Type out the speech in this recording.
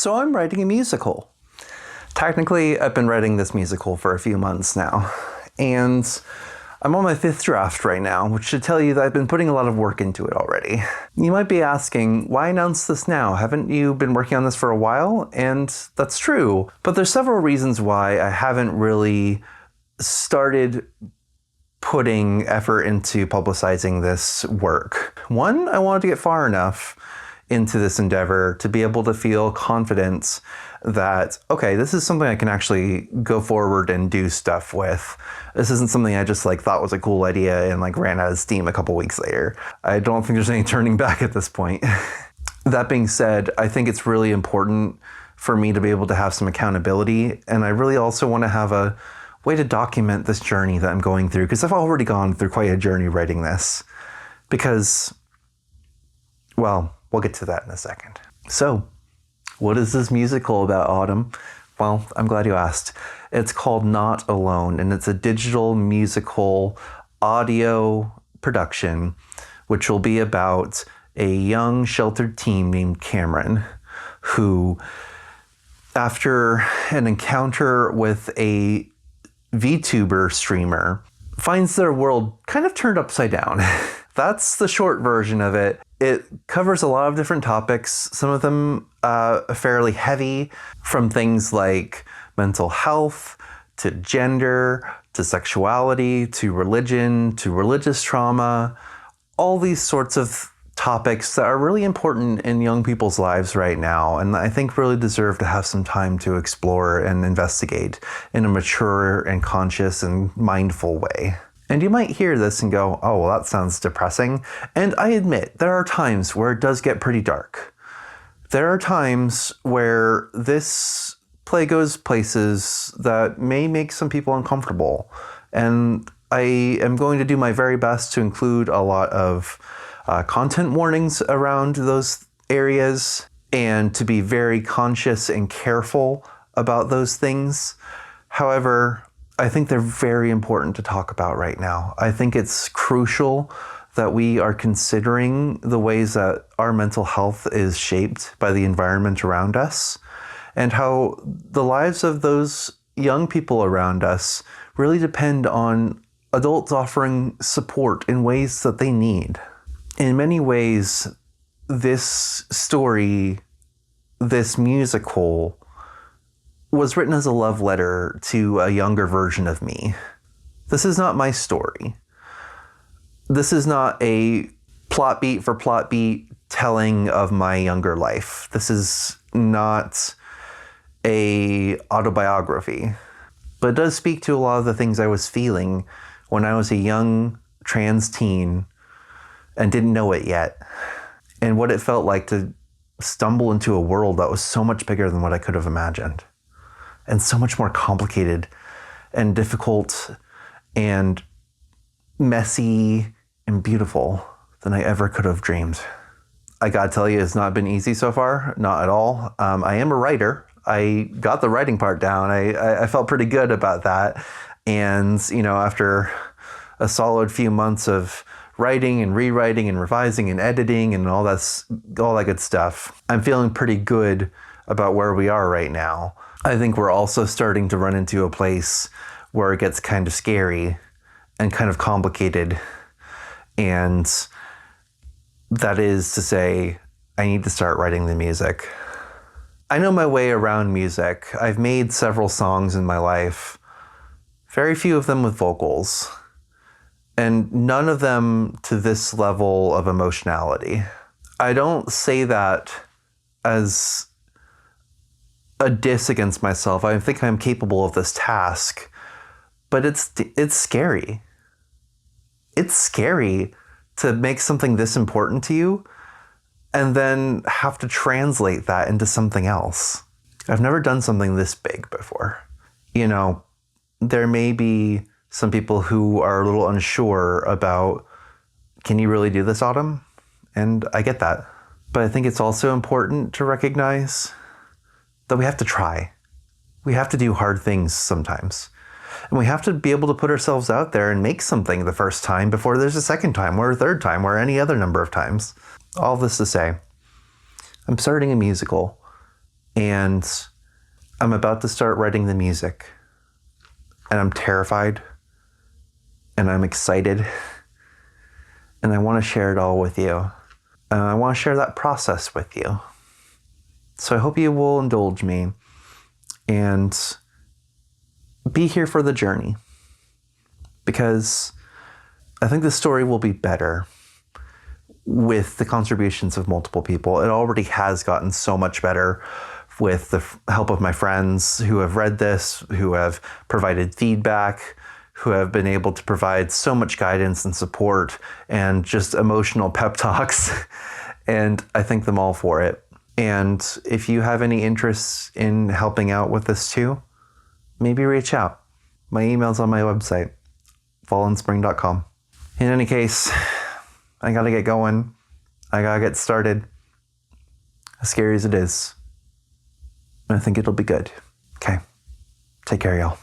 So I'm writing a musical. Technically, I've been writing this musical for a few months now, and I'm on my 5th draft right now, which should tell you that I've been putting a lot of work into it already. You might be asking, why announce this now? Haven't you been working on this for a while? And that's true, but there's several reasons why I haven't really started putting effort into publicizing this work. One, I wanted to get far enough into this endeavor to be able to feel confident that, okay, this is something I can actually go forward and do stuff with. This isn't something I just thought was a cool idea and ran out of steam a couple weeks later. I don't think there's any turning back at this point. That being said, I think it's really important for me to be able to have some accountability, and I really also want to have a way to document this journey that I'm going through, because I've already gone through quite a journey writing this. Because, well, we'll get to that in a second. So, what is this musical about, Autumn? Well, I'm glad you asked. It's called Not Alone, and it's a digital musical audio production, which will be about a young sheltered teen named Cameron, who, after an encounter with a VTuber streamer, finds their world kind of turned upside down. That's the short version of it. It covers a lot of different topics, some of them fairly heavy, from things like mental health, to gender, to sexuality, to religion, to religious trauma, all these sorts of topics that are really important in young people's lives right now, and I think really deserve to have some time to explore and investigate in a mature and conscious and mindful way. And you might hear this and go, oh, well, that sounds depressing. And I admit, there are times where it does get pretty dark. There are times where this play goes places that may make some people uncomfortable. And I am going to do my very best to include a lot of content warnings around those areas, and to be very conscious and careful about those things. However, I think they're very important to talk about right now. I think it's crucial that we are considering the ways that our mental health is shaped by the environment around us, and how the lives of those young people around us really depend on adults offering support in ways that they need. In many ways, this story, this musical, was written as a love letter to a younger version of me. This is not my story. This is not a plot beat for plot beat telling of my younger life. This is not a autobiography, but it does speak to a lot of the things I was feeling when I was a young trans teen and didn't know it yet, and what it felt like to stumble into a world that was so much bigger than what I could have imagined, and so much more complicated and difficult and messy and beautiful than I ever could have dreamed. I gotta tell you, it's not been easy so far, not at all. I am a writer. I got the writing part down. I felt pretty good about that. And, after a solid few months of writing and rewriting and revising and editing and all that good stuff, I'm feeling pretty good about where we are right now. I think we're also starting to run into a place where it gets kind of scary and kind of complicated. And that is to say, I need to start writing the music. I know my way around music. I've made several songs in my life, very few of them with vocals, and none of them to this level of emotionality. I don't say that as a diss against myself. I think I'm capable of this task, but it's scary. It's scary to make something this important to you and then have to translate that into something else. I've never done something this big before. There may be some people who are a little unsure about, can you really do this, Autumn? And I get that. But I think it's also important to recognize that we have to try. We have to do hard things sometimes. And we have to be able to put ourselves out there and make something the first time before there's a second time or a third time or any other number of times. All this to say, I'm starting a musical. And I'm about to start writing the music. And I'm terrified. And I'm excited. And I want to share it all with you. And I want to share that process with you. So I hope you will indulge me and be here for the journey. Because I think the story will be better with the contributions of multiple people. It already has gotten so much better with the help of my friends who have read this, who have provided feedback, who have been able to provide so much guidance and support and just emotional pep talks. And I thank them all for it. And if you have any interest in helping out with this too, maybe reach out. My email's on my website, fallenspring.com. In any case, I gotta get going. I gotta get started. As scary as it is. And I think it'll be good. Okay. Take care, y'all.